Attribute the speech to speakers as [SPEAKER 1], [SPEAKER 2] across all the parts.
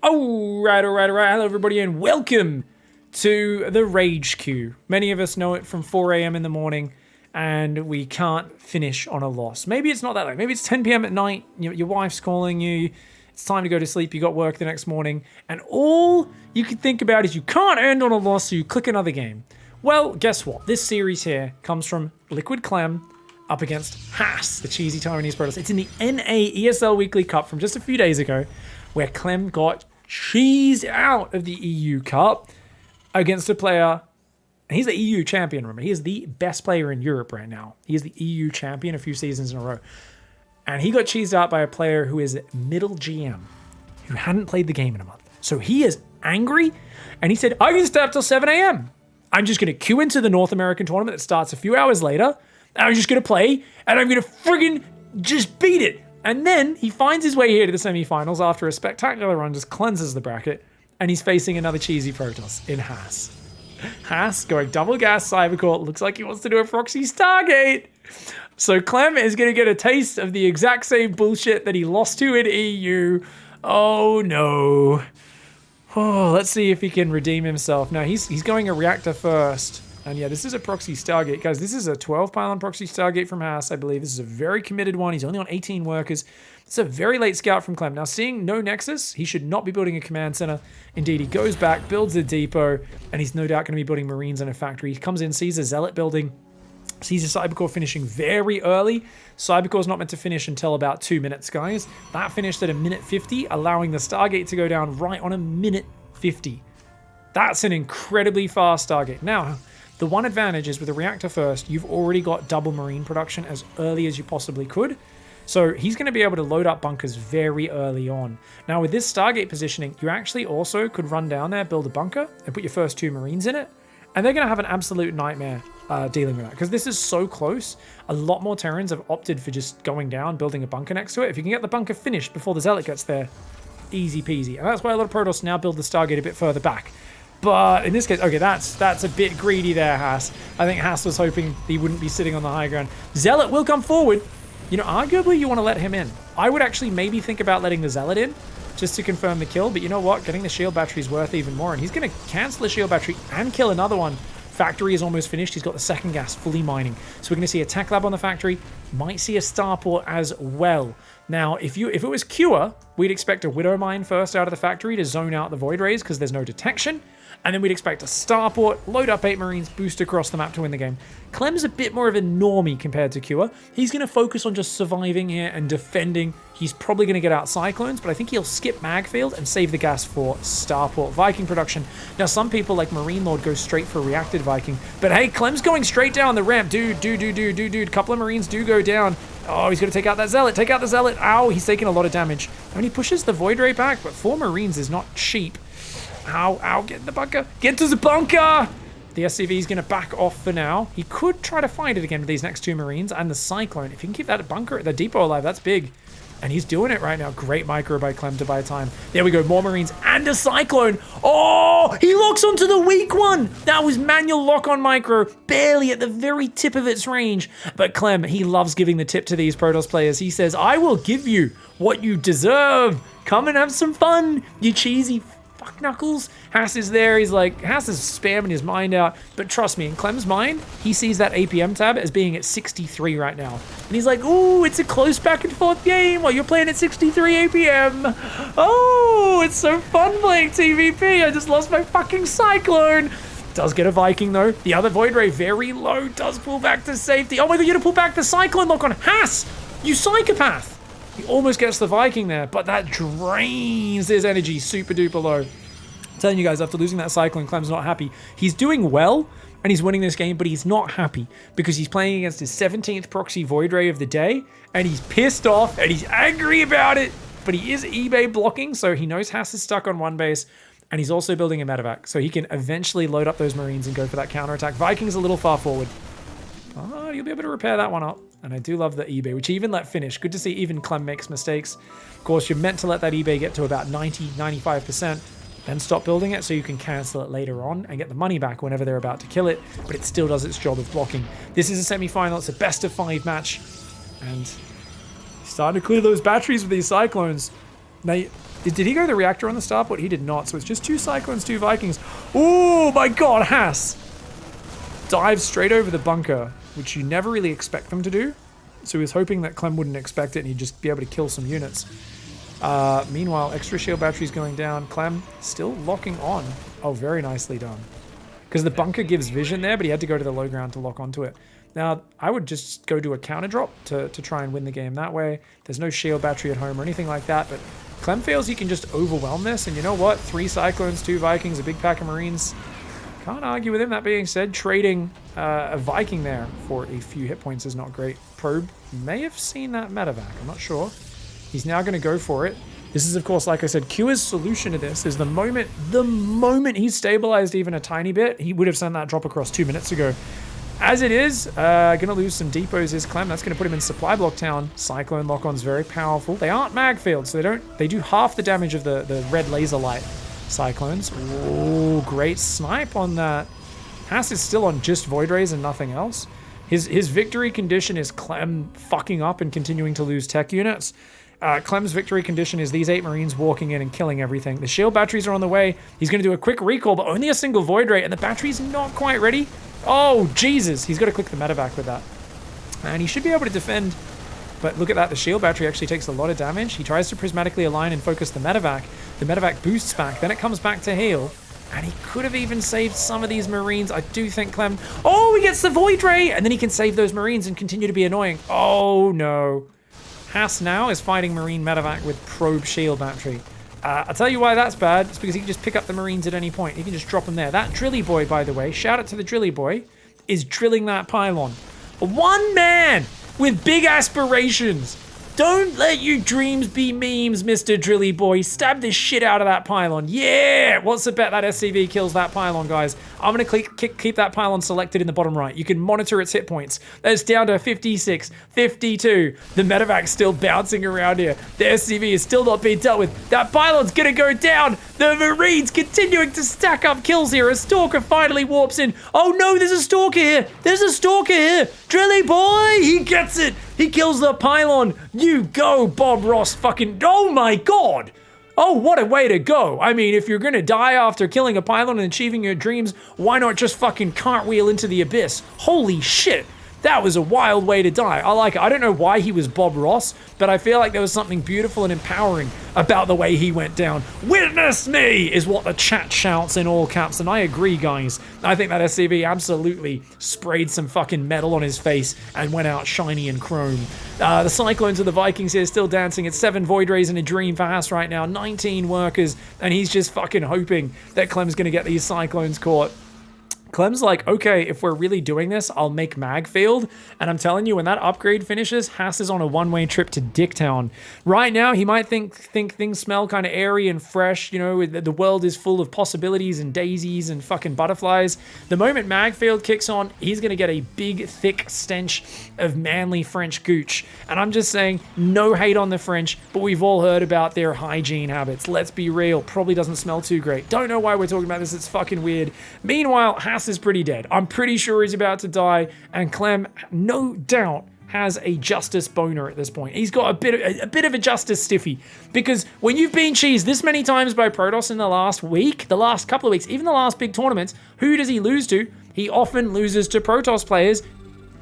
[SPEAKER 1] Alright. Hello, everybody, and welcome to the Rage Queue. Many of us know it from 4 a.m. in the morning, and we can't finish on a loss. Maybe it's not that late. Maybe it's 10 p.m. at night. Your wife's calling you. It's time to go to sleep. You got work the next morning, and all you can think about is you can't end on a loss, so you click another game. Well, guess what? This series here comes from Liquid CLEM up against Haas, the cheesy Taiwanese Protoss. It's in the NA ESL Weekly Cup from just a few days ago, where CLEM got cheesed out of the EU Cup against a player, and he's the EU champion, remember. He is the best player in Europe right now. He is the EU champion a few seasons in a row. And he got cheesed out by a player who is middle GM, who hadn't played the game in a month. So he is angry, and he said, I can stay up till 7 a.m. I'm just going to queue into the North American tournament that starts a few hours later, and I'm just going to play, and I'm going to friggin' just beat it. And then he finds his way here to the semifinals after a spectacular run, just cleanses the bracket, and he's facing another cheesy Protoss in Haas. Haas going double gas Cybercore, looks like he wants to do a proxy Stargate. So CLEM is going to get a taste of the exact same bullshit that he lost to in EU. Oh no. Oh, let's see if he can redeem himself. No, he's going a reactor first. And yeah, this is a proxy Stargate. Guys, this is a 12 pylon proxy Stargate from Haas, I believe. This is a very committed one. He's only on 18 workers. It's a very late scout from CLEM. Now, seeing no Nexus, he should not be building a command center. Indeed, he goes back, builds a depot, and he's no doubt going to be building Marines in a factory. He comes in, sees a Zealot building, sees a Cybercore finishing very early. Cybercore's not meant to finish until about 2 minutes, guys. That finished at a minute 50, allowing the Stargate to go down right on a minute 50. That's an incredibly fast Stargate. Now, the one advantage is with a reactor first, you've already got double Marine production as early as you possibly could. So he's going to be able to load up bunkers very early on. Now with this Stargate positioning, you actually also could run down there, build a bunker, and put your first 2 Marines in it. And they're going to have an absolute nightmare dealing with that. Because this is so close, a lot more Terrans have opted for just going down, building a bunker next to it. If you can get the bunker finished before the Zealot gets there, easy peasy. And that's why a lot of Protoss now build the Stargate a bit further back. But in this case, okay, that's a bit greedy there, Haas. I think Haas was hoping he wouldn't be sitting on the high ground. Zealot will come forward. You know, arguably you want to let him in. I would actually maybe think about letting the Zealot in just to confirm the kill. But you know what? Getting the shield battery is worth even more. And he's going to cancel the shield battery and kill another one. Factory is almost finished. He's got the second gas fully mining. So we're going to see a tech lab on the factory. Might see a starport as well. Now, if it was Cure, we'd expect a Widow Mine first out of the factory to zone out the Void Rays because there's no detection. And then we'd expect a starport, load up 8 Marines, boost across the map to win the game. CLEM's a bit more of a normie compared to Cure. He's going to focus on just surviving here and defending. He's probably going to get out Cyclones, but I think he'll skip Magfield and save the gas for starport Viking production. Now, some people like Marine Lord go straight for reacted Viking, but hey, CLEM's going straight down the ramp. Dude. Couple of Marines do go down. Oh, he's going to take out that Zealot. Take out the Zealot. Ow, he's taking a lot of damage. I mean, he pushes the Void Ray back, but 4 Marines is not cheap. Ow, get in the bunker. Get to the bunker! The SCV is going to back off for now. He could try to find it again with these next 2 Marines and the Cyclone. If he can keep that bunker, the depot alive, that's big. And he's doing it right now. Great micro by CLEM to buy time. There we go, more Marines and a Cyclone. Oh, he locks onto the weak one. That was manual lock on micro, barely at the very tip of its range. But CLEM, he loves giving the tip to these Protoss players. He says, I will give you what you deserve. Come and have some fun, you cheesy fuck knuckles. Haas is there. He's like, Haas is spamming his mind out. But trust me, in CLEM's mind, he sees that APM tab as being at 63 right now. And he's like, ooh, it's a close back and forth game while you're playing at 63 APM. Oh, it's so fun playing TVP. I just lost my fucking Cyclone. Does get a Viking though. The other Void Ray very low. Does pull back to safety. Oh my god, you're gonna pull back the Cyclone lock on Haas. You psychopath. He almost gets the Viking there, but that drains his energy super duper low. I'm telling you guys, after losing that Cyclone, CLEM's not happy. He's doing well, and he's winning this game, but he's not happy because he's playing against his 17th proxy Void Ray of the day, and he's pissed off, and he's angry about it, but he is eBay blocking, so he knows Haas is stuck on one base, and he's also building a medevac, so he can eventually load up those Marines and go for that counterattack. Viking's a little far forward. Oh, you'll be able to repair that one up. And I do love the eBay, which he even let finish. Good to see even CLEM makes mistakes. Of course, you're meant to let that eBay get to about 90, 95%, then stop building it so you can cancel it later on and get the money back whenever they're about to kill it, but it still does its job of blocking. This is a semi-final. It's a best-of-5 match, and he's starting to clear those batteries with these Cyclones. Now, Did he go to the reactor on the starport? He did not, so it's just 2 Cyclones, 2 Vikings. Oh my god, Haas! Dives straight over the bunker, which you never really expect them to do. So he was hoping that Clem wouldn't expect it and he'd just be able to kill some units. Meanwhile, extra shield batteries going down. Clem still locking on. Oh, very nicely done. Because the bunker gives vision there, but he had to go to the low ground to lock onto it. Now, I would just go do a counter drop to try and win the game that way. There's no shield battery at home or anything like that, but Clem feels he can just overwhelm this. And you know what? 3 Cyclones, 2 Vikings, a big pack of Marines. Can't argue with him. That being said, trading a Viking there for a few hit points is not great. Probe may have seen that medevac. I'm not sure. He's now going to go for it. This is, of course, like I said, Q's solution to this is the moment he's stabilized even a tiny bit, he would have sent that drop across 2 minutes ago. As it is, going to lose some depots is Clem. That's going to put him in supply block town. Cyclone lock-on's very powerful. They aren't mag fields, so they do half the damage of the red laser light Cyclones. Oh, great snipe on that. Haas is still on just Void Rays and nothing else. His victory condition is Clem fucking up and continuing to lose tech units. Clem's victory condition is these 8 Marines walking in and killing everything. The shield batteries are on the way. He's going to do a quick recall, but only a single Void Ray, and the battery's not quite ready. Oh, Jesus. He's got to click the medevac with that. And he should be able to defend. But look at that. The shield battery actually takes a lot of damage. He tries to prismatically align and focus the medevac. The medevac boosts back. Then it comes back to heal. And he could have even saved some of these Marines. I do think Clem... Oh, he gets the Void Ray! And then he can save those Marines and continue to be annoying. Oh, no. Haas now is fighting Marine medevac with probe shield battery. I'll tell you why that's bad. It's because he can just pick up the Marines at any point. He can just drop them there. That Drilly Boy, by the way, shout out to the Drilly Boy, is drilling that pylon. One man with big aspirations. Don't let your dreams be memes, Mr. Drilly Boy. Stab the shit out of that pylon. Yeah! What's the bet that SCV kills that pylon, guys? I'm going to keep that pylon selected in the bottom right. You can monitor its hit points. That's down to 56, 52. The medevac's still bouncing around here. The SCV is still not being dealt with. That pylon's going to go down. The Marines continuing to stack up kills here. A Stalker finally warps in. Oh no, there's a Stalker here. There's a Stalker here. Drilly Boy, he gets it. He kills the pylon. You go, Bob Ross fucking... Oh my god. Oh, what a way to go. I mean, if you're going to die after killing a pylon and achieving your dreams, why not just fucking cartwheel into the abyss? Holy shit. That was a wild way to die. I like it. I don't know why he was Bob Ross, but I feel like there was something beautiful and empowering about the way he went down. Witness me is what the chat shouts in all caps, and I agree, guys. I think that SCV absolutely sprayed some fucking metal on his face and went out shiny and chrome. The Cyclones of the Vikings here still dancing. It's 7 Void Rays in a dream for Haas right now, 19 workers, and he's just fucking hoping that Clem's going to get these Cyclones caught. Clem's like, okay, if we're really doing this, I'll make mag field. And I'm telling you, when that upgrade finishes, Haas is on a one-way trip to Dicktown. Right now, he might think things smell kind of airy and fresh. You know, the world is full of possibilities and daisies and fucking butterflies. The moment mag field kicks on, he's going to get a big, thick stench of manly French gooch. And I'm just saying, no hate on the French, but we've all heard about their hygiene habits. Let's be real. Probably doesn't smell too great. Don't know why we're talking about this. It's fucking weird. Meanwhile, Haas is pretty dead. I'm pretty sure he's about to die, and Clem, no doubt, has a justice boner at this point. He's got a bit of a justice stiffy, because when you've been cheesed this many times by Protoss in the last week, the last couple of weeks, even the last big tournaments, who does he lose to? He often loses to Protoss players,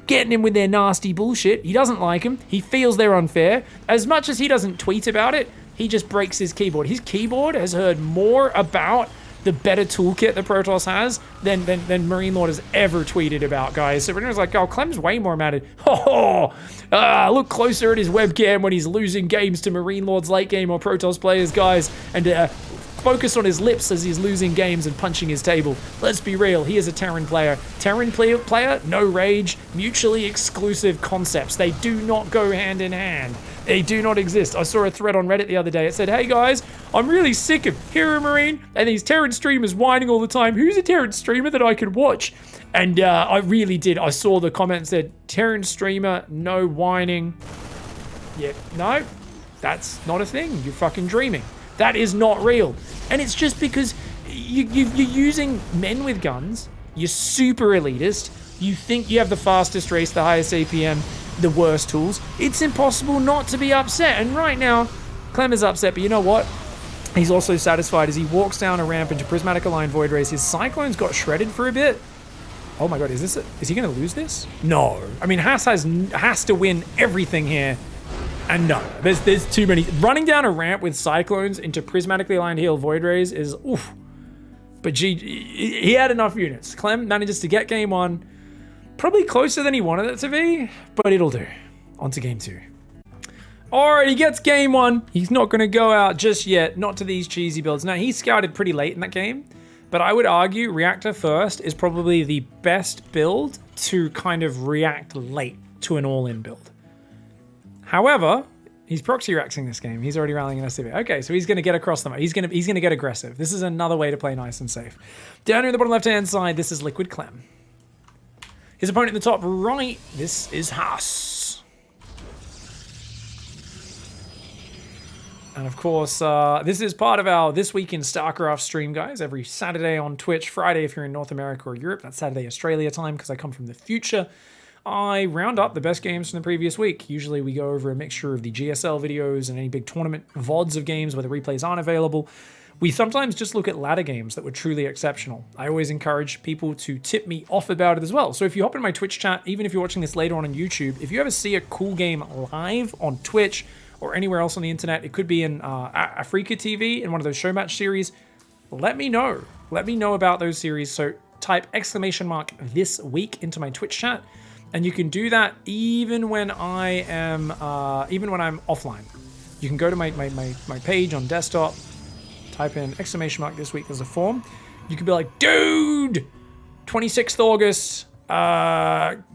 [SPEAKER 1] getting him with their nasty bullshit. He doesn't like them. He feels they're unfair. As much as he doesn't tweet about it, he just breaks his keyboard. His keyboard has heard more about the better toolkit that Protoss has than Marine Lord has ever tweeted about, guys. So everyone's like, oh, Clem's way more mad at... look closer at his webcam when he's losing games to Marine Lord's late game or Protoss players, guys. And focus on his lips as he's losing games and punching his table. Let's be real, he is a Terran player. Terran player, no rage, mutually exclusive concepts. They do not go hand in hand. They do not exist. I saw a thread on Reddit the other day. It said, hey guys, I'm really sick of Hero Marine and these Terran streamers whining all the time. Who's a Terran streamer that I could watch? And I really did. I saw the comment said, Terran streamer, no whining. Yeah, no, that's not a thing. You're fucking dreaming. That is not real. And it's just because you're using men with guns. You're super elitist. You think you have the fastest race, the highest APM, the worst tools. It's impossible not to be upset. And right now, Clem is upset. But you know what? He's also satisfied as he walks down a ramp into Prismatic Aligned Void Rays. His Cyclones got shredded for a bit. Oh my god, is he going to lose this? No. I mean, Haas has to win everything here. And no, there's too many. Running down a ramp with Cyclones into Prismatically Aligned Heal Void Rays is oof. But he had enough units. Clem manages to get game 1. Probably closer than he wanted it to be, but it'll do. On to game 2. Alright, he gets game 1. He's not going to go out just yet. Not to these cheesy builds. Now, he scouted pretty late in that game. But I would argue Reactor First is probably the best build to kind of react late to an all-in build. However, he's proxy rexing this game. He's already rallying an SCV. Okay, so he's going to get across the map. He's going to get aggressive. This is another way to play nice and safe. Down here in the bottom left-hand side, this is Liquid Clem. His opponent in the top right, this is Haas. And of course, this is part of our This Week in StarCraft stream, guys. Every Saturday on Twitch, Friday if you're in North America or Europe. That's Saturday Australia time because I come from the future. I round up the best games from the previous week. Usually we go over a mixture of the GSL videos and any big tournament VODs of games where the replays aren't available. We sometimes just look at ladder games that were truly exceptional. I always encourage people to tip me off about it as well. So if you hop in my Twitch chat, even if you're watching this later on YouTube, if you ever see a cool game live on Twitch or anywhere else on the internet, it could be in Africa TV in one of those show match series, let me know. Let me know about those series. So type !this week into my Twitch chat. And you can do that even when I am, even when I'm offline. You can go to my page on desktop, type in !this week as a form. You can be like, dude, 26th August,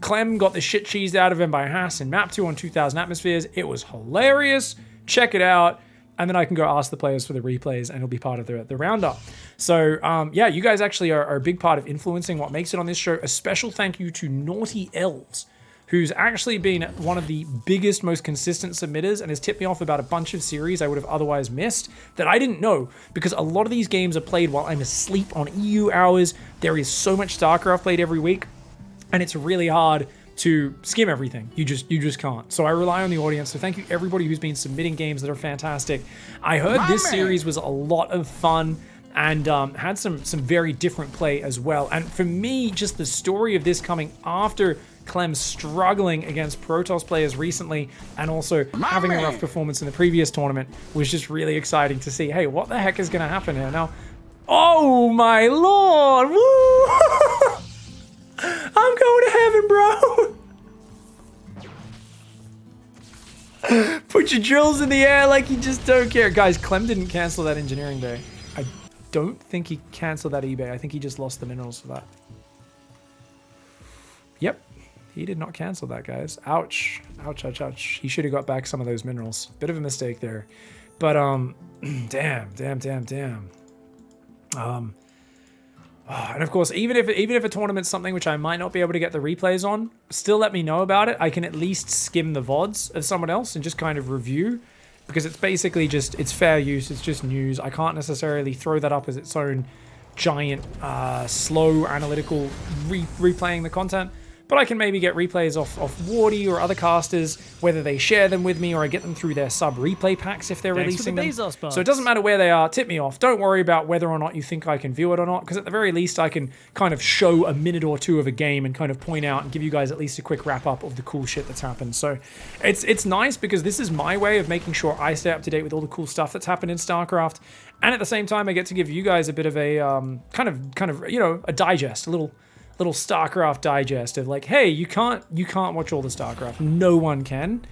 [SPEAKER 1] Clem got the shit cheesed out of him by Haas in map 2 on 2000 atmospheres. It was hilarious. Check it out. And then I can go ask the players for the replays and it'll be part of the roundup. So, yeah, you guys actually are a big part of influencing what makes it on this show. A special thank you to Naughty Elves, who's actually been one of the biggest, most consistent submitters and has tipped me off about a bunch of series I would have otherwise missed that I didn't know, because a lot of these games are played while I'm asleep on EU hours. There is so much StarCraft played every week, and it's really hard to skim everything. You just can't. So I rely on the audience. So thank you everybody who's been submitting games that are fantastic. I heard this series was a lot of fun and had some very different play as well. And for me, just the story of this coming after Clem struggling against Protoss players recently and also having a rough performance in the previous tournament was just really exciting to see. Hey, what the heck is going to happen here now? Oh my lord! Woo! I'm going to heaven, bro! Put your drills in the air like you just don't care. Guys, Clem didn't cancel that engineering bay. I don't think he canceled that eBay. I think he just lost the minerals for that. Yep, he did not cancel that, guys. Ouch. Ouch, ouch, ouch. He should have got back some of those minerals. Bit of a mistake there. But, damn. And of course, even if a tournament's something which I might not be able to get the replays on, still let me know about it. I can at least skim the VODs of someone else and just kind of review, because it's basically just, it's fair use, it's just news. I can't necessarily throw that up as its own giant, slow, analytical replaying the content. But I can maybe get replays off Wardy or other casters, whether they share them with me or I get them through their sub replay packs if they're releasing them. So it doesn't matter where they are, tip me off. Don't worry about whether or not you think I can view it or not, because at the very least I can kind of show a minute or two of a game and kind of point out and give you guys at least a quick wrap up of the cool shit that's happened. So it's nice because this is my way of making sure I stay up to date with all the cool stuff that's happened in StarCraft. And at the same time, I get to give you guys a bit of a kind of, you know, a digest, a little StarCraft digest of like, hey, you can't watch all the StarCraft. No one can.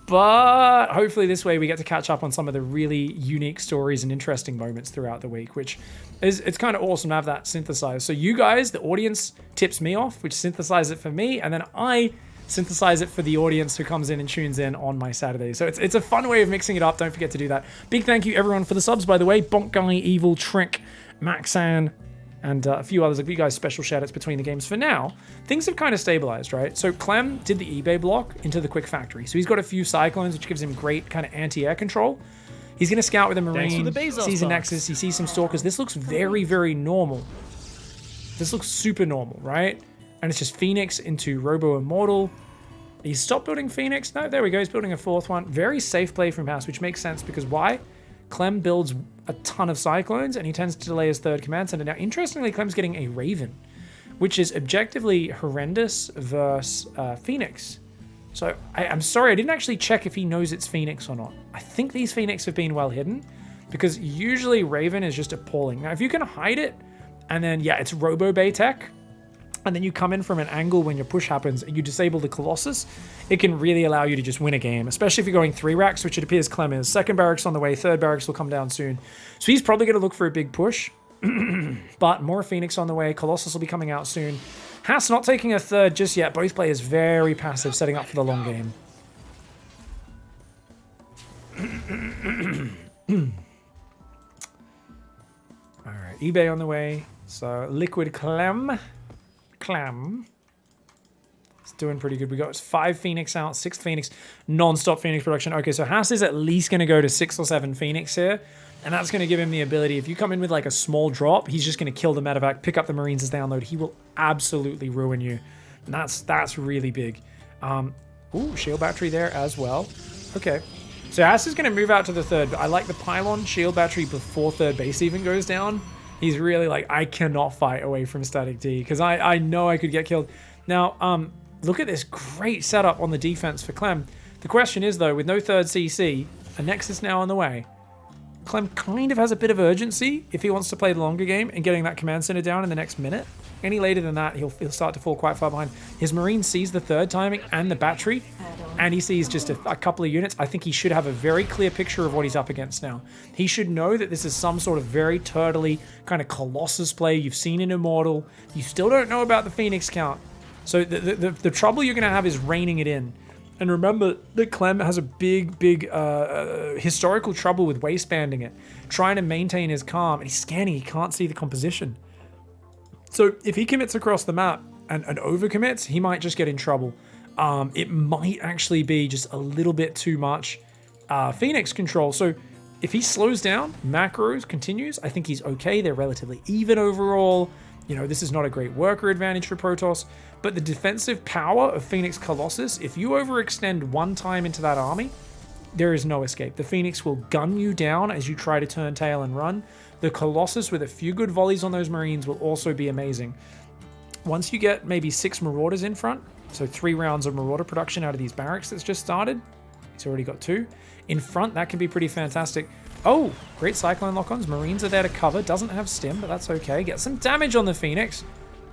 [SPEAKER 1] But hopefully this way we get to catch up on some of the really unique stories and interesting moments throughout the week, which is, it's kind of awesome to have that synthesized. So you guys, the audience, tips me off, which synthesizes it for me, and then I synthesize it for the audience who comes in and tunes in on my Saturday. So it's a fun way of mixing it up. Don't forget to do that. Big thank you everyone for the subs, by the way. Bonk Guy, Evil, Trick, Maxan, and a few others. I'll give you guys special shoutouts between the games. For now, things have kind of stabilized, right? So Clem did the eBay block into the quick factory. So he's got a few Cyclones, which gives him great kind of anti-air control. He's going to scout with a Marine, sees a Nexus, he sees some Stalkers. This looks very, very normal. This looks super normal, right? And it's just Phoenix into Robo Immortal. He's stopped building Phoenix. No, there we go. He's building a fourth one. Very safe play from House, which makes sense because why? Clem builds a ton of Cyclones, and he tends to delay his third command center. Now, interestingly, Clem's getting a Raven, which is objectively horrendous versus Phoenix. So I'm sorry, I didn't actually check if he knows it's Phoenix or not. I think these Phoenix have been well hidden, because usually Raven is just appalling. Now, if you can hide it, and then, yeah, it's Robo Bay tech, and then you come in from an angle when your push happens and you disable the Colossus, it can really allow you to just win a game, especially if you're going 3 racks, which it appears Clem is. Second barracks on the way, third barracks will come down soon. So he's probably going to look for a big push, but more Phoenix on the way. Colossus will be coming out soon. Haas not taking a third just yet. Both players very passive, setting up for the long game. All right, eBay on the way. So Liquid Clem. It's doing pretty good. We got 5 Phoenix out, 6th Phoenix, non-stop Phoenix production. Okay, so Haas is at least going to go to 6 or 7 Phoenix here. And that's going to give him the ability, if you come in with like a small drop, he's just going to kill the medevac, pick up the Marines as they unload. He will absolutely ruin you. And that's really big. Ooh, shield battery there as well. Okay. So Haas is going to move out to the third. I like the pylon shield battery before third base even goes down. He's really like, I cannot fight away from static D because I know I could get killed. Now, look at this great setup on the defense for Clem. The question is, though, with no third CC, a Nexus now on the way, Clem kind of has a bit of urgency if he wants to play the longer game and getting that command center down in the next minute. Any later than that, he'll start to fall quite far behind. His Marine sees the third timing and the battery, and he sees just a couple of units. I think he should have a very clear picture of what he's up against now. He should know that this is some sort of very turtley kind of Colossus play you've seen in Immortal. You still don't know about the Phoenix count. So the trouble you're going to have is reining it in. And remember that Clem has a big historical trouble with waistbanding it, trying to maintain his calm. And he's scanning, he can't see the composition. So if he commits across the map and overcommits, he might just get in trouble. It might actually be just a little bit too much Phoenix control. So if he slows down, macros continues, I think he's okay. They're relatively even overall. You know, this is not a great worker advantage for Protoss, but the defensive power of Phoenix Colossus, if you overextend one time into that army, there is no escape. The Phoenix will gun you down as you try to turn tail and run. The Colossus with a few good volleys on those Marines will also be amazing. Once you get maybe 6 Marauders in front, so 3 rounds of Marauder production out of these barracks that's just started, he's already got 2. In front, that can be pretty fantastic. Oh, great Cyclone lock-ons. Marines are there to cover. Doesn't have stim, but that's okay. Get some damage on the Phoenix.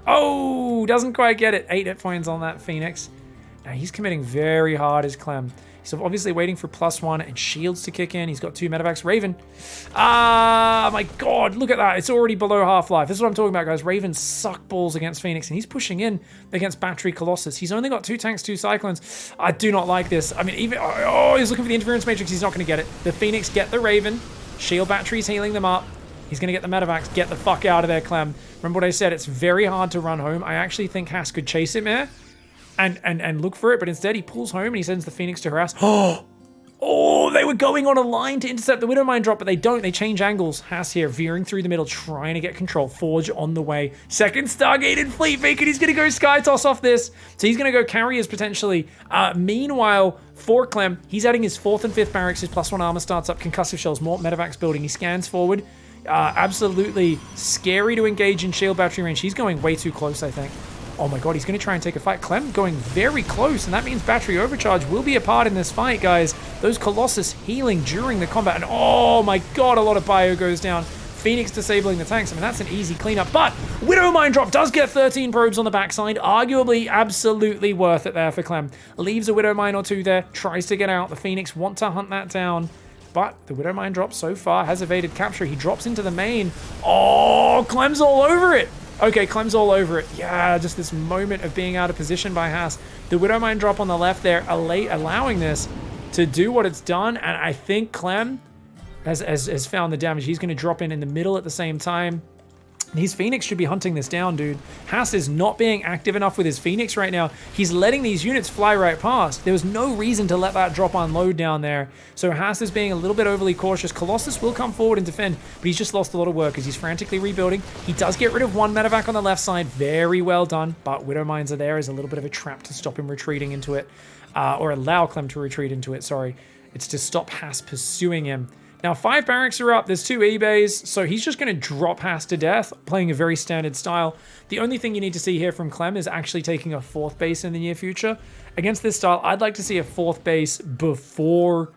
[SPEAKER 1] Oh, doesn't quite get it. 8 hit points on that Phoenix. Now he's committing very hard as Clem. He's obviously waiting for +1 and shields to kick in. He's got 2 medevacs. Raven. Ah, my God, look at that. It's already below half-life. This is what I'm talking about, guys. Ravens suck balls against Phoenix, and he's pushing in against Battery Colossus. He's only got 2 tanks, 2 Cyclones. I do not like this. I mean, even... Oh, he's looking for the interference matrix. He's not going to get it. The Phoenix get the Raven. Shield battery's healing them up. He's going to get the medevacs. Get the fuck out of there, Clem. Remember what I said? It's very hard to run home. I actually think Haas could chase him here and look for it, but instead he pulls home and he sends the Phoenix to harass. Oh, they were going on a line to intercept the Widowmine drop, but they don't. They change angles. Haas here, veering through the middle, trying to get control. Forge on the way. Second Stargated Fleet Beacon. He's going to go Sky Toss off this. So he's going to go carriers potentially. Meanwhile, for Clem, he's adding his 4th and 5th barracks. His +1 armor starts up. Concussive shells, more medevacs building. He scans forward. Absolutely scary to engage in shield battery range. He's going way too close, I think. Oh my God, he's going to try and take a fight. Clem going very close, and that means battery overcharge will be a part in this fight, guys. Those Colossus healing during the combat, and oh my God, a lot of bio goes down. Phoenix disabling the tanks. I mean, that's an easy cleanup, but Widowmine drop does get 13 probes on the backside. Arguably, absolutely worth it there for Clem. Leaves a Widowmine or 2 there, tries to get out. The Phoenix want to hunt that down, but the Widowmine drop so far has evaded capture. He drops into the main. Oh, Clem's all over it. Okay, Clem's all over it. Yeah, just this moment of being out of position by Haas. The Widowmine drop on the left there, allowing this to do what it's done. And I think Clem has found the damage. He's going to drop in the middle at the same time. These Phoenix should be hunting this down, dude. Haas is not being active enough with his Phoenix right now. He's letting these units fly right past. There was no reason to let that drop unload down there. So Haas is being a little bit overly cautious. Colossus will come forward and defend, but he's just lost a lot of workers. He's frantically rebuilding. He does get rid of 1 medevac on the left side. Very well done, but Widowmines are there as a little bit of a trap to stop him retreating into it, or allow Clem to retreat into it, sorry. It's to stop Haas pursuing him. Now 5 barracks are up, there's 2 eBays, so he's just going to drop Haas to death, playing a very standard style. The only thing you need to see here from Clem is actually taking a 4th base in the near future. Against this style, I'd like to see a 4th base before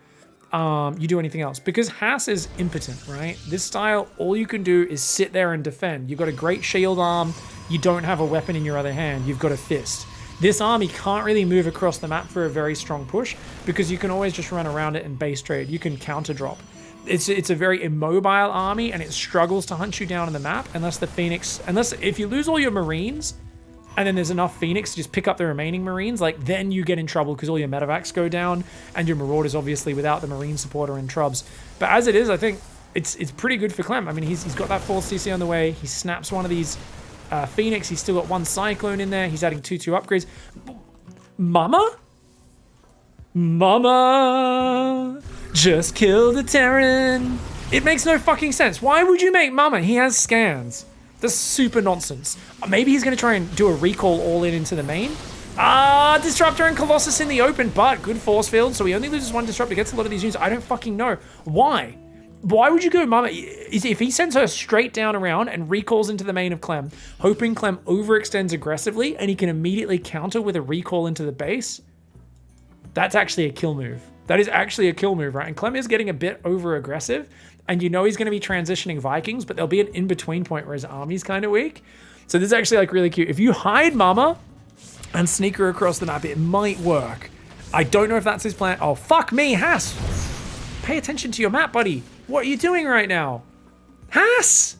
[SPEAKER 1] you do anything else, because Haas is impotent, right? This style, all you can do is sit there and defend. You've got a great shield arm, you don't have a weapon in your other hand, you've got a fist. This army can't really move across the map for a very strong push, because you can always just run around it and base trade. You can counter drop. It's a very immobile army, and it struggles to hunt you down on the map unless if you lose all your Marines, and then there's enough Phoenix to just pick up the remaining Marines, like, then you get in trouble because all your medevacs go down, and your Marauders, obviously, without the Marine support, are in trubs. But as it is, I think it's pretty good for Clem. I mean, he's got that 4th CC on the way. He snaps one of these Phoenix. He's still got 1 Cyclone in there. He's adding 2/2 upgrades. Mama? Mama just killed a Terran. It makes no fucking sense. Why would you make Mama? He has scans. That's super nonsense. Maybe he's going to try and do a recall all into the main. Disruptor and Colossus in the open, but good force field, so he only loses 1 Disruptor, gets a lot of these units. I don't fucking know. Why? Why would you go Mama? If he sends her straight down around and recalls into the main of Clem, hoping Clem overextends aggressively and he can immediately counter with a recall into the base, that's actually a kill move. That is actually a kill move, right? And Clem is getting a bit over-aggressive, and you know he's going to be transitioning Vikings, but there'll be an in-between point where his army's kind of weak. So this is actually, like, really cute. If you hide Mama and sneak her across the map, it might work. I don't know if that's his plan. Oh, fuck me, Haas! Pay attention to your map, buddy. What are you doing right now? Haas!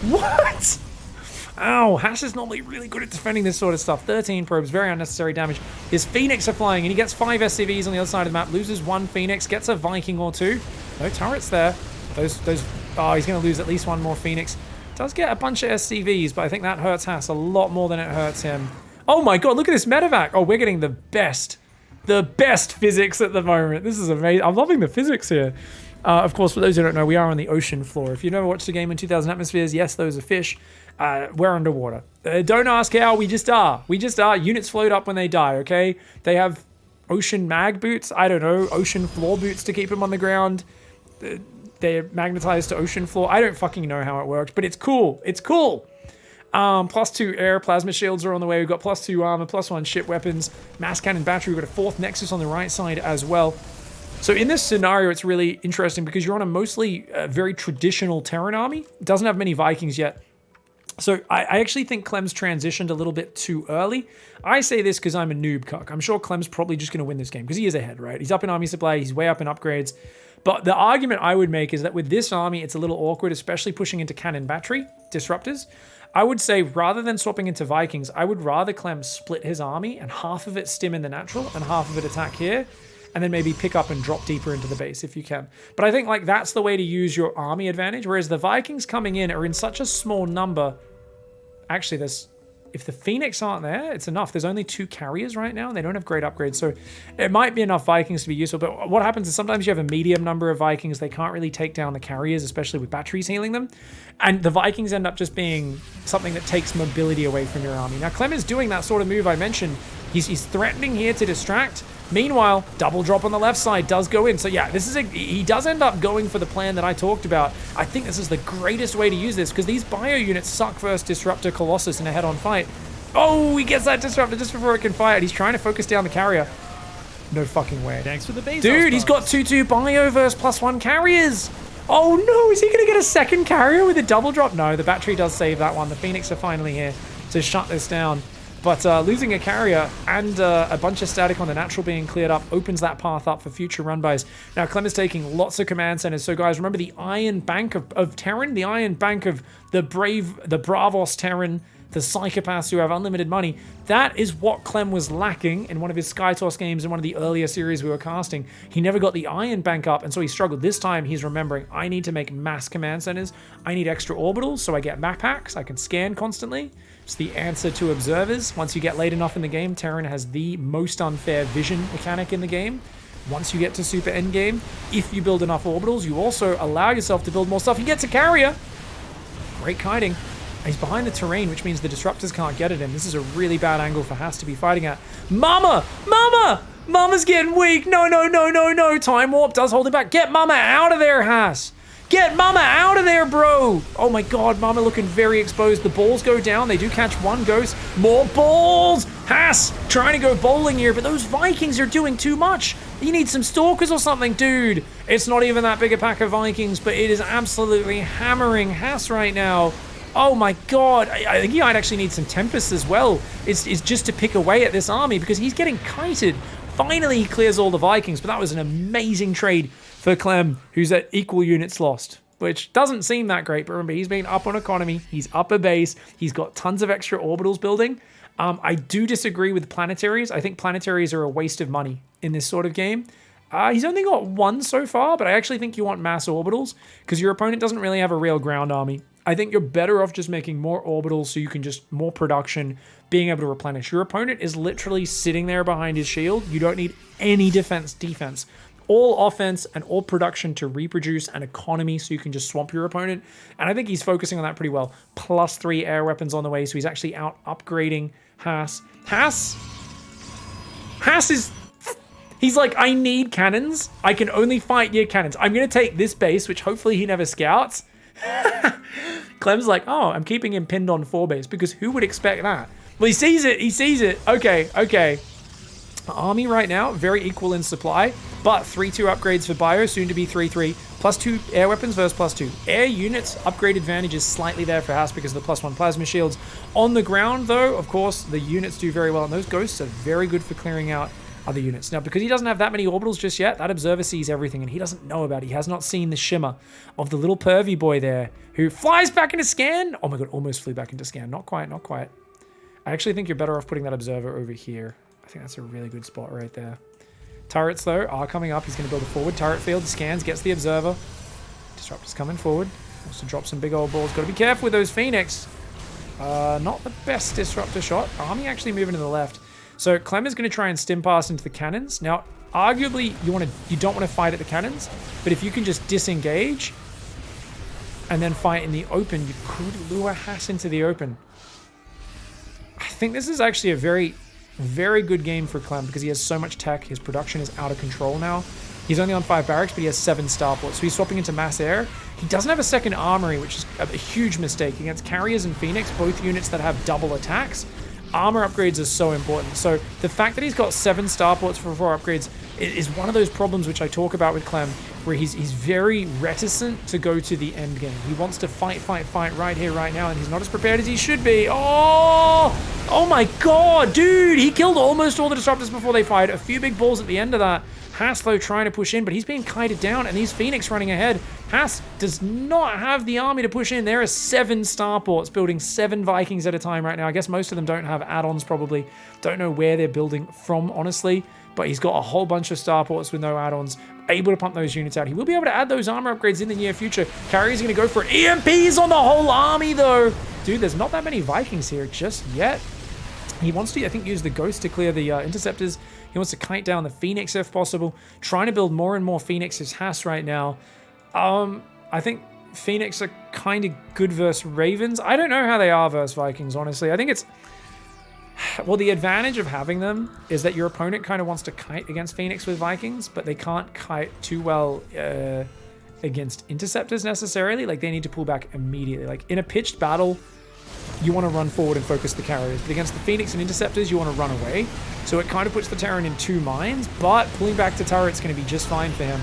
[SPEAKER 1] What? Ow, Haas is normally really good at defending this sort of stuff. 13 probes, very unnecessary damage. His Phoenix are flying, and he gets 5 SCVs on the other side of the map, loses 1 Phoenix, gets a Viking or 2. No turrets there. Oh, he's going to lose at least 1 more Phoenix. Does get a bunch of SCVs, but I think that hurts Haas a lot more than it hurts him. Oh my god, look at this medevac. Oh, we're getting the best physics at the moment. This is amazing. I'm loving the physics here. Of course, for those who don't know, we are on the ocean floor. If you've never watched the game in 2000 atmospheres, yes, those are fish. We're underwater. Don't ask how, we just are. We just are. Units float up when they die, okay? They have ocean mag boots. I don't know. Ocean floor boots to keep them on the ground. They're magnetized to ocean floor. I don't fucking know how it works, but it's cool. It's cool. +2 air plasma shields are on the way. We've got +2 armor, +1 ship weapons, mass cannon battery. We've got a 4th Nexus on the right side as well. So in this scenario, it's really interesting because you're on a mostly very traditional Terran army. It doesn't have many Vikings yet. So I actually think Clem's transitioned a little bit too early. I say this because I'm a noob cuck. I'm sure Clem's probably just going to win this game because he is ahead, right? He's up in army supply. He's way up in upgrades. But the argument I would make is that with this army, it's a little awkward, especially pushing into cannon battery disruptors. I would say rather than swapping into Vikings, I would rather Clem split his army and half of it stim in the natural and half of it attack here. And then maybe pick up and drop deeper into the base if you can. But I think like that's the way to use your army advantage. Whereas the Vikings coming in are in such a small number. Actually, if the Phoenix aren't there, it's enough. There's only 2 carriers right now, and they don't have great upgrades. So it might be enough Vikings to be useful. But what happens is sometimes you have a medium number of Vikings. They can't really take down the carriers, especially with batteries healing them. And the Vikings end up just being something that takes mobility away from your army. Now, Clem is doing that sort of move I mentioned. He's threatening here to distract. Meanwhile, double drop on the left side does go in. So yeah, he does end up going for the plan that I talked about. I think this is the greatest way to use this because these bio units suck versus Disruptor Colossus in a head-on fight. Oh, he gets that Disruptor just before it can fire. He's trying to focus down the carrier. No fucking way.
[SPEAKER 2] Thanks for the base.
[SPEAKER 1] Dude, he's got 2/2 bio versus +1 carriers. Oh no, is he going to get a second carrier with a double drop? No, the battery does save that one. The Phoenix are finally here to shut this down. But losing a carrier and a bunch of static on the natural being cleared up opens that path up for future run-bys. Now, Clem is taking lots of command centers. So, guys, remember the Iron Bank of Terran? The Iron Bank of the Bravos Terran, the psychopaths who have unlimited money. That is what Clem was lacking in one of his Skytoss games in one of the earlier series we were casting. He never got the Iron Bank up, and so he struggled. This time, he's remembering, I need to make mass command centers. I need extra orbitals, so I get map packs. I can scan constantly. It's the answer to observers. Once you get late enough in the game, Terran has the most unfair vision mechanic in the game. Once you get to super endgame, if you build enough orbitals, you also allow yourself to build more stuff. He gets a carrier. Great kiting. He's behind the terrain, which means the disruptors can't get at him. This is a really bad angle for Haas to be fighting at. Mama! Mama! Mama's getting weak. No, no, no, no, no. Time Warp does hold him back. Get Mama out of there, Haas. Get Mama out of there, bro. Oh my god, Mama looking very exposed. The balls go down. They do catch one ghost. More balls. Haas trying to go bowling here, but those Vikings are doing too much. You need some Stalkers or something, dude. It's not even that big a pack of Vikings, but it is absolutely hammering Haas right now. Oh my god, I think he might actually need some Tempests as well. It's just to pick away at this army because he's getting kited. Finally, he clears all the Vikings, but that was an amazing trade for Clem, who's at equal units lost, which doesn't seem that great, but remember, he's been up on economy, he's up a base, he's got tons of extra orbitals building. I do disagree with planetaries. I think planetaries are a waste of money in this sort of game. He's only got one so far, but I actually think you want mass orbitals because your opponent doesn't really have a real ground army. I think you're better off just making more orbitals so you can just more production, being able to replenish. Your opponent is literally sitting there behind his shield. You don't need any defense. All offense and all production to reproduce and economy so you can just swamp your opponent. And I think he's focusing on that pretty well. +3 air weapons on the way, so he's actually out upgrading Haas. Haas is... He's like, I need cannons. I can only fight near cannons. I'm going to take this base, which hopefully he never scouts. Clem's like, oh, I'm keeping him pinned on 4 base because who would expect that? Well, he sees it. Okay. Army right now, very equal in supply, but 3-2 upgrades for Bio, soon to be 3-3. +2 air weapons versus +2. Air units, upgrade advantage is slightly there for Haas because of the +1 plasma shields. On the ground, though, of course, the units do very well, and those ghosts are very good for clearing out other units. Now, because he doesn't have that many orbitals just yet, that observer sees everything, and he doesn't know about it. He has not seen the shimmer of the little pervy boy there, who flies back into scan. Oh my god, almost flew back into scan. Not quite. I actually think you're better off putting that observer over here. I think that's a really good spot right there. Turrets, though, are coming up. He's going to build a forward turret field. He scans, gets the observer. Disruptor's coming forward. Wants to drop some big old balls. Got to be careful with those Phoenix. Not the best disruptor shot. Army actually moving to the left. So Clem is going to try and stim pass into the cannons. Now, arguably, you don't want to fight at the cannons, but if you can just disengage and then fight in the open, you could lure Haas into the open. I think this is actually a very, very good game for Clem because he has so much tech. His production is out of control now. He's only on 5 barracks, but he has 7 starports, so he's swapping into mass air. He doesn't have a second armory, which is a huge mistake. Against Carriers and Phoenix, both units that have double attacks, armor upgrades are so important. So the fact that he's got 7 starports for 4 upgrades is one of those problems which I talk about with Clem, where he's very reticent to go to the end game. He wants to fight right here, right now, and he's not as prepared as he should be. Oh my god, dude! He killed almost all the disruptors before they fired. A few big balls at the end of that. Haas, though, trying to push in, but he's being kited down, and these Phoenix running ahead. Haas does not have the army to push in. There are 7 starports building 7 Vikings at a time right now. I guess most of them don't have add-ons, probably. Don't know where they're building from, honestly, but he's got a whole bunch of starports with no add-ons, able to pump those units out. He will be able to add those armor upgrades in the near future. Carrier's going to go for it. EMPs on the whole army, though. Dude, there's not that many Vikings here just yet. He wants to, I think, use the Ghost to clear the interceptors. He wants to kite down the Phoenix if possible. Trying to build more and more Phoenixes Haas right now. I think Phoenix are kind of good versus Ravens. I don't know how they are versus Vikings, honestly. I think it's... Well, the advantage of having them is that your opponent kind of wants to kite against Phoenix with Vikings, but they can't kite too well against interceptors necessarily. Like, they need to pull back immediately. Like, in a pitched battle, you want to run forward and focus the carriers. But against the Phoenix and interceptors, you want to run away. So it kind of puts the Terran in 2 minds, but pulling back to turret's going to be just fine for him.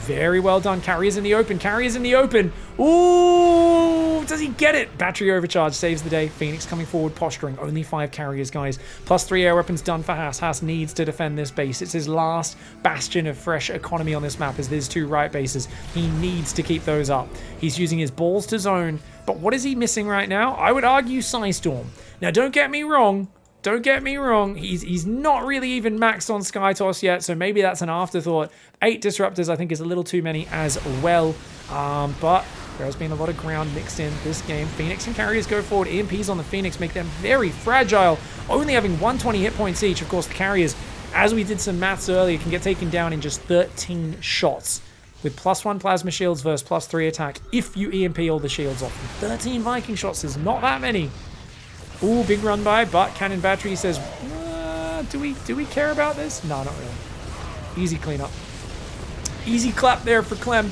[SPEAKER 1] Very well done. Carriers in the open. Carriers in the open. Ooh, does he get it? Battery overcharge saves the day. Phoenix coming forward, posturing. Only 5 carriers, guys. +3 air weapons done for Haas. Haas needs to defend this base. It's his last bastion of fresh economy on this map as there's 2 right bases. He needs to keep those up. He's using his balls to zone. But what is he missing right now? I would argue Psystorm. Now, don't get me wrong. He's not really even maxed on Skytoss yet, so maybe that's an afterthought. 8 disruptors, I think, is a little too many as well. But there has been a lot of ground mixed in this game. Phoenix and Carriers go forward. EMPs on the Phoenix make them very fragile, only having 120 hit points each. Of course, the Carriers, as we did some maths earlier, can get taken down in just 13 shots. With +1 plasma shields versus +3 attack if you EMP all the shields off. 13 Viking shots is not that many. Ooh, big run by, but Cannon Battery says, Do we care about this? No, not really. Easy cleanup. Easy clap there for Clem.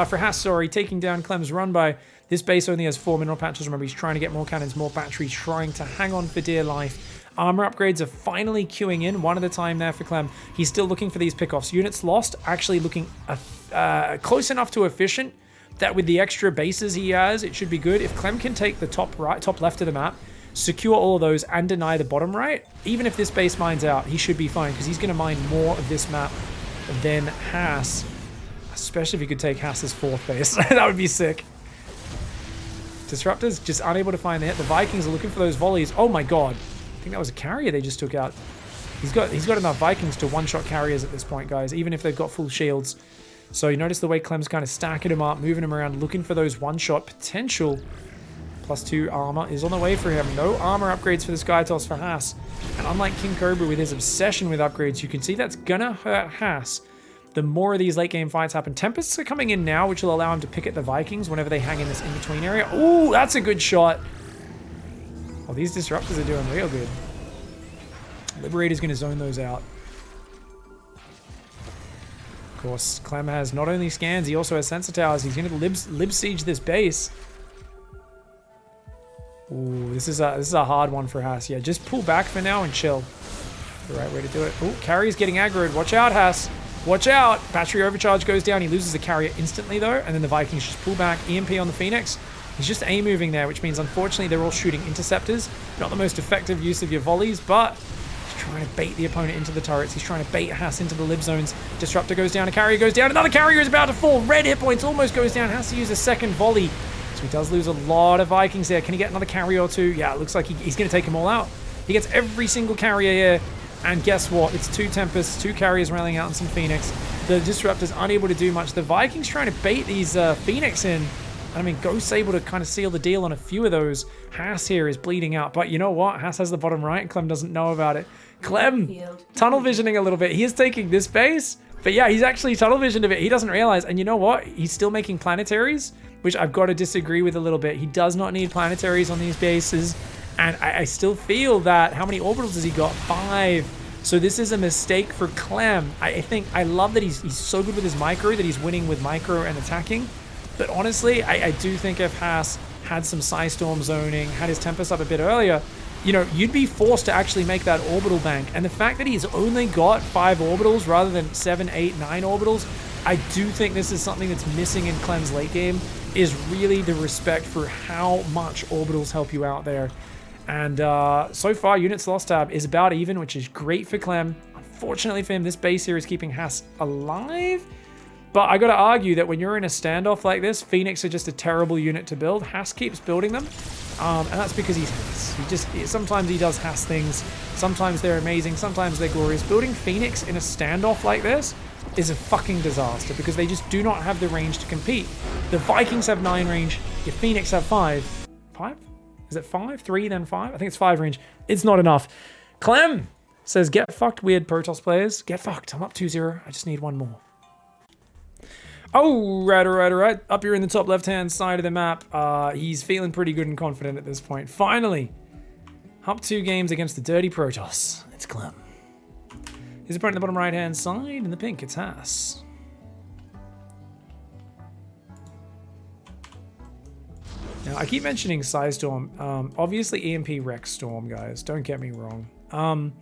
[SPEAKER 1] For Haas, sorry, taking down Clem's run by. This base only has 4 mineral patches. Remember, he's trying to get more cannons, more batteries, trying to hang on for dear life. Armor upgrades are finally queuing in, one at a time there for Clem. He's still looking for these pickoffs. Units lost, actually looking close enough to efficient that with the extra bases he has, it should be good. If Clem can take the top left of the map, secure all of those, and deny the bottom right, even if this base mines out, he should be fine, because he's going to mine more of this map than Haas. Especially if he could take Haas's 4th base. That would be sick. Disruptors just unable to find the hit. The Vikings are looking for those volleys. Oh my god. I think that was a carrier they just took out. He's got enough Vikings to one-shot carriers at this point, guys, even if they've got full shields. So you notice the way Clem's kind of stacking him up, moving him around, looking for those one-shot potential. +2 armor is on the way for him. No armor upgrades for the Sky Toss for Haas. And unlike King Cobra with his obsession with upgrades, you can see that's gonna hurt Haas. The more of these late game fights happen. Tempests are coming in now, which will allow him to pick at the Vikings whenever they hang in this in-between area. Ooh, that's a good shot. Oh, these disruptors are doing real good. Liberator's going to zone those out. Of course, Clem has not only scans, he also has sensor towers. He's going to lib siege this base. Ooh, this is a hard one for Haas. Yeah, just pull back for now and chill. The right way to do it. Ooh, carrier's getting aggroed. Watch out, Haas. Watch out! Battery overcharge goes down. He loses the carrier instantly, though. And then the Vikings just pull back. EMP on the Phoenix. He's just A-moving there, which means, unfortunately, they're all shooting interceptors. Not the most effective use of your volleys, but he's trying to bait the opponent into the turrets. He's trying to bait Haas into the lib zones. Disruptor goes down. A carrier goes down. Another carrier is about to fall. Red hit points almost goes down. Has to use a second volley. So he does lose a lot of Vikings there. Can he get another carrier or two? Yeah, it looks like he's going to take them all out. He gets every single carrier here. And guess what? It's 2 Tempests, 2 carriers rallying out, and some Phoenix. The Disruptor's unable to do much. The Vikings trying to bait these Phoenix in. I mean, Ghost's able to kind of seal the deal on a few of those. Haas here is bleeding out. But you know what? Haas has the bottom right, and Clem doesn't know about it. Clem, tunnel visioning a little bit. He is taking this base. But yeah, he's actually tunnel visioned a bit. He doesn't realize. And you know what? He's still making planetaries, which I've got to disagree with a little bit. He does not need planetaries on these bases. And I still feel that, how many orbitals has he got? 5. So this is a mistake for Clem. I love that he's so good with his micro, that he's winning with micro and attacking. But honestly, I do think if Haas had some Psystorm zoning, had his Tempest up a bit earlier, you know, you'd be forced to actually make that orbital bank. And the fact that he's only got 5 orbitals rather than 7, 8, 9 orbitals, I do think this is something that's missing in Clem's late game, is really the respect for how much orbitals help you out there. And so far, units lost tab is about even, which is great for Clem. Unfortunately for him, this base here is keeping Haas alive. But I got to argue that when you're in a standoff like this, Phoenix are just a terrible unit to build. Haas keeps building them, and that's because he's Haas. Sometimes he does Haas things. Sometimes they're amazing. Sometimes they're glorious. Building Phoenix in a standoff like this is a fucking disaster because they just do not have the range to compete. The Vikings have 9 range. Your Phoenix have 5. 5? Is it 5? 3, then 5? I think it's 5 range. It's not enough. Clem says, get fucked, weird Protoss players. Get fucked. I'm up 2-0. I just need one more. Oh, right. Up here in the top left-hand side of the map. He's feeling pretty good and confident at this point. Finally, up 2 games against the dirty Protoss. It's Clem. His opponent in the bottom right-hand side. In the pink, it's Haas. Now, I keep mentioning Psystorm. Obviously, EMP wrecks Storm, guys. Don't get me wrong.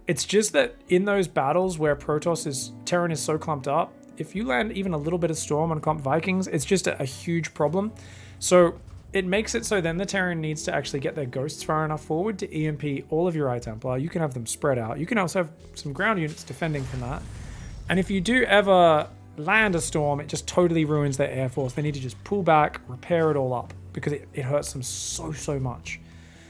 [SPEAKER 1] It's just that in those battles where Terran is so clumped up, if you land even a little bit of Storm on clumped Vikings, it's just a huge problem. So it makes it so then the Terran needs to actually get their Ghosts far enough forward to EMP all of your I-Templar. You can have them spread out. You can also have some ground units defending from that. And if you do ever land a Storm, it just totally ruins their Air Force. They need to just pull back, repair it all up, because it hurts them so much.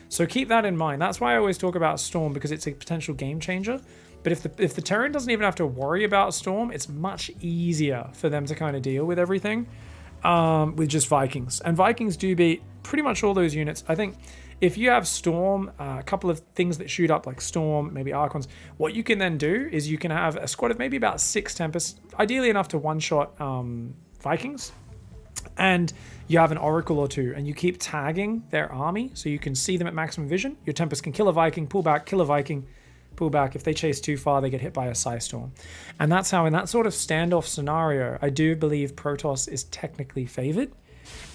[SPEAKER 1] So keep that in mind. That's why I always talk about Storm, because it's a potential game changer. But if the Terran doesn't even have to worry about Storm, it's much easier for them to kind of deal with everything with just Vikings. And Vikings do beat pretty much all those units. I think if you have Storm, a couple of things that shoot up like Storm, maybe Archons, what you can then do is you can have a squad of maybe about 6 Tempests, ideally enough to one-shot Vikings. And you have an Oracle or 2, and you keep tagging their army so you can see them at maximum vision. Your Tempest can kill a Viking, pull back, kill a Viking, pull back. If they chase too far, they get hit by a Psystorm. And that's how, in that sort of standoff scenario, I do believe Protoss is technically favored.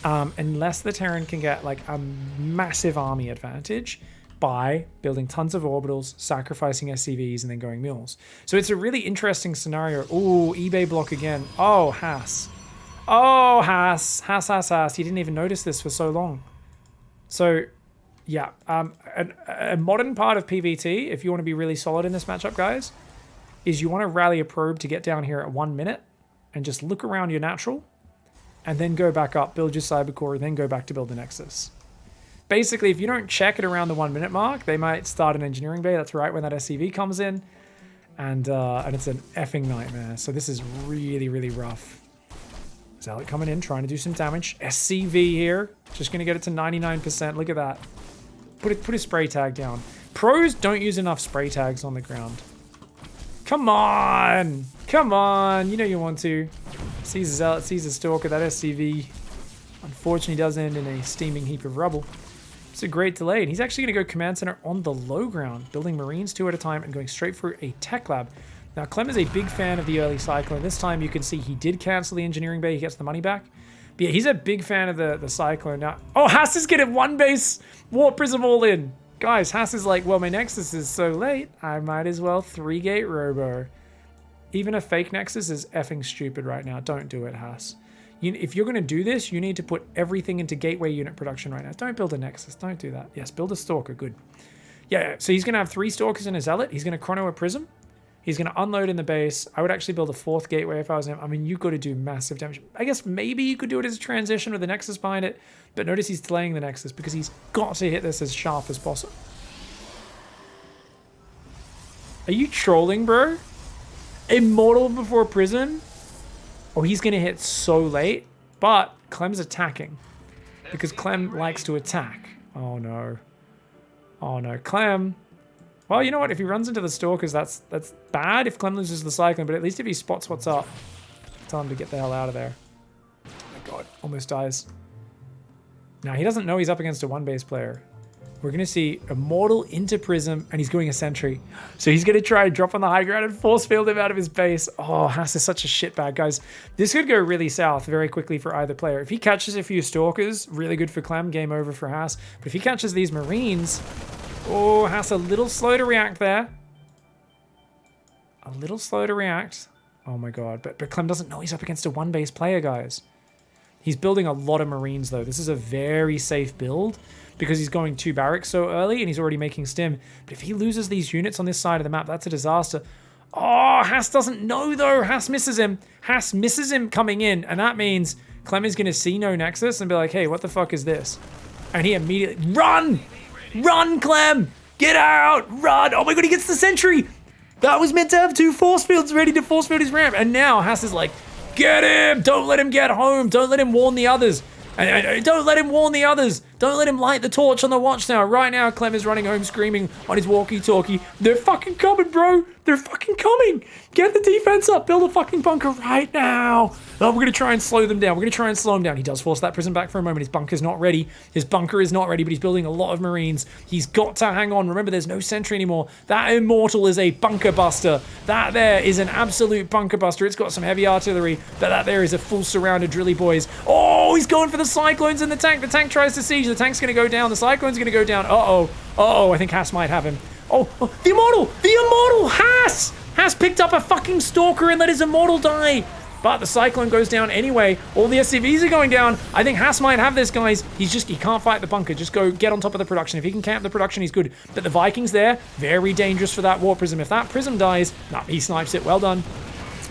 [SPEAKER 1] Unless the Terran can get like a massive army advantage by building tons of orbitals, sacrificing SCVs, and then going mules. So it's a really interesting scenario. Ooh, eBay block again. Oh, Haas. Oh, Haas. Haas. He didn't even notice this for so long. So, yeah. A modern part of PvT, if you want to be really solid in this matchup, guys, is you want to rally a probe to get down here at 1 minute and just look around your natural and then go back up, build your cyber core, and then go back to build the Nexus. Basically, if you don't check it around the 1 minute mark, they might start an engineering bay. That's right when that SCV comes in. And it's an effing nightmare. So this is really, really rough. Zealot coming in, trying to do some damage. SCV here. Just going to get it to 99%. Look at that. Put a spray tag down. Pros don't use enough spray tags on the ground. Come on. Come on. You know you want to. Sees a Zealot, sees a Stalker. That SCV unfortunately does end in a steaming heap of rubble. It's a great delay, and he's actually going to go command center on the low ground, building Marines 2 at a time and going straight for a tech lab. Now, Clem is a big fan of the early Cyclone. This time you can see he did cancel the engineering bay. He gets the money back. But yeah, he's a big fan of the Cyclone. Now, oh, Haas is getting 1 base Warp Prism all in. Guys, Haas is like, well, my Nexus is so late, I might as well 3-gate Robo. Even a fake Nexus is effing stupid right now. Don't do it, Haas. If you're going to do this, you need to put everything into gateway unit production right now. Don't build a Nexus. Don't do that. Yes, build a Stalker. Good. Yeah, so he's going to have 3 Stalkers and a Zealot. He's going to chrono a Prism. He's going to unload in the base. I would actually build a 4th gateway if I was him. I mean, you've got to do massive damage. I guess maybe you could do it as a transition with the Nexus behind it, but notice he's delaying the Nexus because he's got to hit this as sharp as possible. Are you trolling, bro? Immortal before Prism? Oh, he's going to hit so late, but Clem's attacking because Clem likes to attack. Oh, no. Oh, no. Clem. Well, you know what? If he runs into the Stalkers, that's bad if Clem loses the Cyclone, but at least if he spots what's up, tell him to get the hell out of there. Oh, my God. Almost dies. Now, he doesn't know he's up against a 1-base player. We're going to see Immortal into Prism, and he's going a Sentry. So he's going to try and drop on the high ground and force field him out of his base. Oh, Haas is such a shitbag, guys. This could go really south very quickly for either player. If he catches a few Stalkers, really good for Clem, game over for Haas. But if he catches these Marines, oh, Haas a little slow to react there. A little slow to react. Oh my God, but Clem doesn't know he's up against a 1-base player, guys. He's building a lot of Marines, though. This is a very safe build because he's going 2 barracks so early and he's already making stim. But if he loses these units on this side of the map, that's a disaster. Oh, Haas doesn't know, though. Haas misses him. Haas misses him coming in, and that means Clem is going to see no Nexus and be like, hey, what the fuck is this? And he immediately... Run! Run, Clem! Get out! Run! Oh my God, he gets the Sentry! That was meant to have 2 force fields ready to force field his ramp. And now Haas is like, get him! Don't let him get home. Don't let him warn the others. Don't let him warn the others. Don't let him light the torch on the watchtower. Right now, Clem is running home screaming on his walkie-talkie. They're fucking coming, bro. They're fucking coming. Get the defense up. Build a fucking bunker right now. Oh, we're going to try and slow them down. We're going to try and slow him down. He does force that Prism back for a moment. His bunker's not ready. His bunker is not ready, but he's building a lot of Marines. He's got to hang on. Remember, there's no Sentry anymore. That Immortal is a bunker buster. That there is an absolute bunker buster. It's got some heavy artillery, but that there is a full surrounded drilly boys. Oh, he's going for the Cyclones in the tank. The tank tries to siege. The tank's going to go down. The Cyclone's going to go down. Uh-oh. Uh-oh, I think Haas might have him. Oh, the Immortal! The Immortal! Haas! Haas picked up a fucking Stalker and let his Immortal die. But the Cyclone goes down anyway. All the SCVs are going down. I think Haas might have this, guys. He can't fight the bunker. Just go get on top of the production. If he can camp the production, he's good. But the Vikings there, very dangerous for that Warp Prism. If that Prism dies, nah, he snipes it. Well done.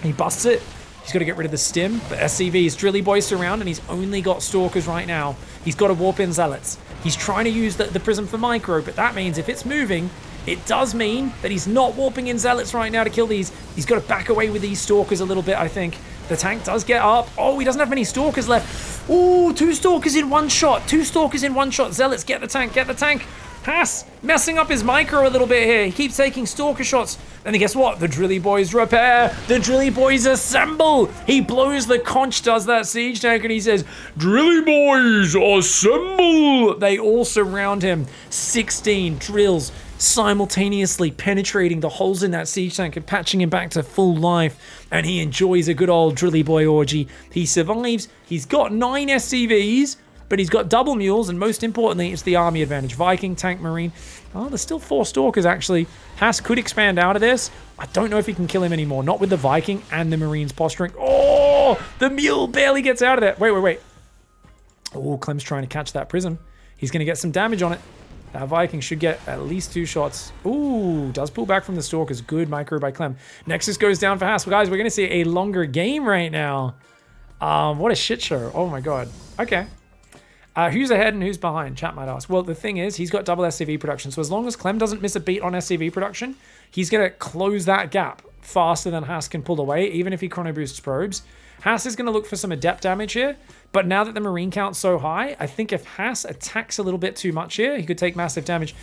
[SPEAKER 1] He busts it. He's got to get rid of the stim. The SCVs, Drilly Boys surround, and he's only got Stalkers right now. He's got to warp in Zealots. He's trying to use the Prism for micro, but that means if it's moving, it does mean that he's not warping in Zealots right now to kill these. He's got to back away with these Stalkers a little bit, I think. The tank does get up. Oh, he doesn't have many Stalkers left. Oh, 2 Stalkers in 1 shot. 2 Stalkers in 1 shot. Zealots, get the tank, get the tank. Haas messing up his micro a little bit here. He keeps taking stalker shots. And then guess what? The Drilly Boys repair. The Drilly Boys assemble. He blows the conch, does that siege tank, and he says, Drilly Boys assemble. They all surround him. 16 drills simultaneously penetrating the holes in that siege tank and patching him back to full life. And he enjoys a good old Drilly Boy orgy. He survives. He's got 9 SCVs. But he's got double mules, and most importantly, it's the army advantage. Viking, tank, marine. Oh, there's still 4 stalkers, actually. Haas could expand out of this. I don't know if he can kill him anymore. Not with the Viking and the marines posturing. Oh, the mule barely gets out of there. Wait. Oh, Clem's trying to catch that prism. He's going to get some damage on it. That Viking should get at least 2 shots. Ooh, does pull back from the stalkers. Good micro by Clem. Nexus goes down for Haas. Well, guys, we're going to see a longer game right now. What a shit show. Oh, my God. Okay. Who's ahead and who's behind? Chat might ask. Well, the thing is, he's got double SCV production. So as long as Clem doesn't miss a beat on SCV production, he's going to close that gap faster than Haas can pull away, even if he chrono boosts probes. Haas is going to look for some adept damage here. But now that the marine count's so high, I think if Haas attacks a little bit too much here, he could take massive damage.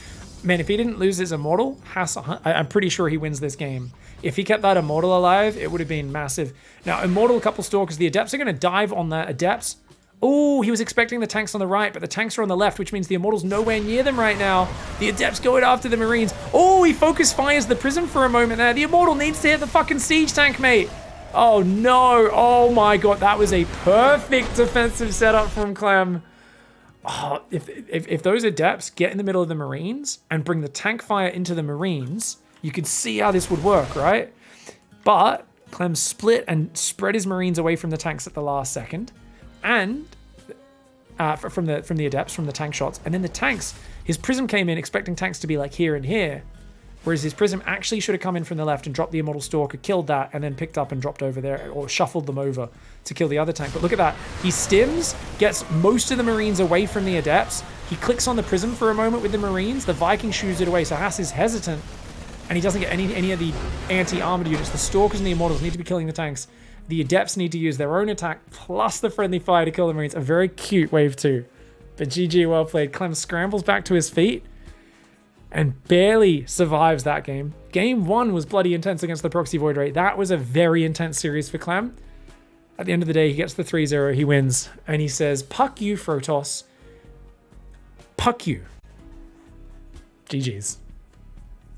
[SPEAKER 1] Man, if he didn't lose his immortal, Haas, I'm pretty sure he wins this game. If he kept that immortal alive, it would have been massive. Now, immortal, a couple stalkers. The adepts are going to dive on the adepts. Oh, he was expecting the tanks on the right, but the tanks are on the left, which means the Immortal's nowhere near them right now. The Adept's going after the Marines. Oh, he focus fires the Prism for a moment there. The Immortal needs to hit the fucking siege tank, mate. Oh, no. Oh, my God. That was a perfect defensive setup from Clem. Oh, if those Adepts get in the middle of the Marines and bring the tank fire into the Marines, you could see how this would work, right? But Clem split and spread his Marines away from the tanks at the last second. And from the adepts, from the tank shots. And then the tanks, his prism came in expecting tanks to be like here and here. Whereas his prism actually should have come in from the left and dropped the Immortal Stalker, killed that, and then picked up and dropped over there, or shuffled them over to kill the other tank. But look at that. He stims, gets most of the Marines away from the adepts. He clicks on the prism for a moment with the Marines. The Viking shoos it away, so Haas is hesitant. And he doesn't get any of the anti-armored units. The Stalkers and the Immortals need to be killing the tanks. The Adepts need to use their own attack plus the friendly fire to kill the Marines. A very cute wave 2. But GG, well played. Clem scrambles back to his feet and barely survives that game. Game 1 was bloody intense against the Proxy Void Ray. That was a very intense series for Clem. At the end of the day, he gets the 3-0. He wins. And he says, "Puck you, Frotos. Puck you." GG's.